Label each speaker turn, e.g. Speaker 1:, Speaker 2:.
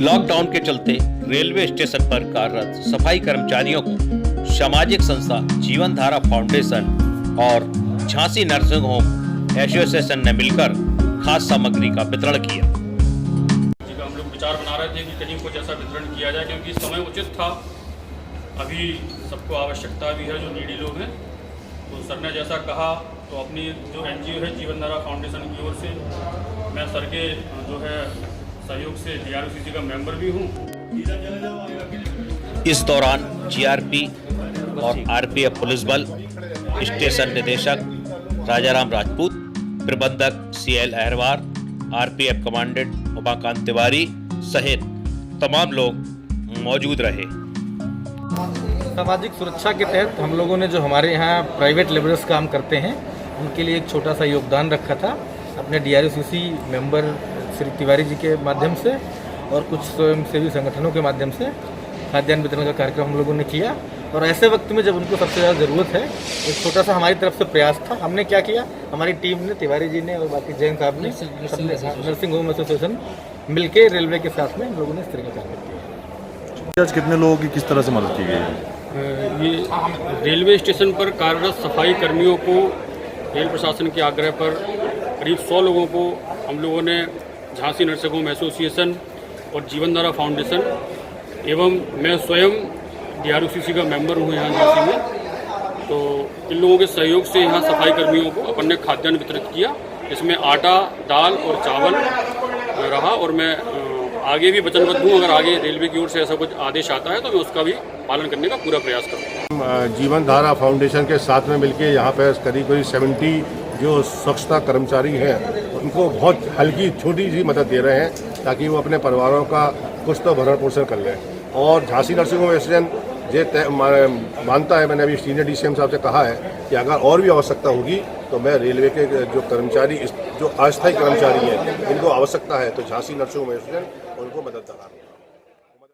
Speaker 1: Lockdown के चलते railway station पर कार्यरत सफाई कर्मचारियों को सामाजिक संस्था जीवन धारा फाउंडेशन और झांसी नर्सिंग होम एसोसिएशन ने मिलकर खाद्य सामग्री का वितरण किया।
Speaker 2: हम लोग विचार बना रहे थे कि कहीं कुछ ऐसा वितरण किया जाए, क्योंकि समय उचित था। अभी सबको आवश्यकता भी है, जो नीडी लोग हैं। तो सर ने जैसा कहा, तो अपनी जो एनजीओ है जीवन धारा फाउंडेशन की ओर से मैं सर के जो है सहयोग से DRCC का मेंबर भी हूँ।
Speaker 1: इस दौरान GRP और RPF पुलिस बल, स्टेशन निदेशक राजाराम राजपूत, प्रबंधक CL Ahirwar, RPF commandant Umakant Tiwari सहित तमाम लोग मौजूद रहे।
Speaker 3: सामाजिक सुरक्षा के तहत हम लोगों ने जो हमारे यहाँ प्राइवेट लेबरर्स काम करते हैं उनके लिए एक छोटा सा योगदान रखा था अपने DRCC मेंबर श्री तिवारी जी के माध्यम से और कुछ स्वयंसेवी संगठनों के माध्यम से खाद्यान्न वितरण का कार्यक्रम हम लोगों ने किया। और ऐसे वक्त में जब उनको सबसे ज़्यादा ज़रूरत है, एक छोटा सा हमारी तरफ से प्रयास था। हमने क्या किया, हमारी टीम ने, तिवारी जी ने और बाकी जैन साहब ने, नर्सिंग होम एसोसिएशन मिलके रेलवे के साथ में हम लोगों ने इस तरह का कार्य किया।
Speaker 4: आज कितने लोगों की किस तरह से मदद की गई है?
Speaker 2: ये रेलवे स्टेशन पर कार्यरत सफाई कर्मियों को रेल प्रशासन के आग्रह पर करीब 100 लोगों को हम लोगों ने झांसी नर्सिंग होम एसोसिएशन और जीवन धारा फाउंडेशन एवं मैं स्वयं DRCC का मेंबर हूँ यहाँ झांसी में। तो इन लोगों के सहयोग से यहाँ सफाई कर्मियों को अपन ने खाद्यान्न वितरित किया। इसमें आटा, दाल और चावल रहा और मैं आगे भी वचनबद्ध हूँ, अगर आगे रेलवे की ओर से ऐसा कुछ आदेश आता है तो मैं उसका भी पालन करने का पूरा प्रयास करूँगा।
Speaker 4: जीवन धारा फाउंडेशन के साथ में मिलके यहाँ पे करीब 70 जो स्वच्छता कर्मचारी हैं उनको बहुत हल्की छोटी सी मदद दे रहे हैं ताकि वो अपने परिवारों का कुछ तो भरण पोषण कर लें। और झांसी नर्सिंग होम एसोसिएशन ये मानता है, मैंने अभी सीनियर DCM साहब से कहा है कि अगर और भी आवश्यकता होगी तो मैं रेलवे के जो कर्मचारी, जो अस्थायी कर्मचारी हैं, इनको आवश्यकता है तो झांसी नर्सिंग होम एसोसिएशन उनको मदद करा।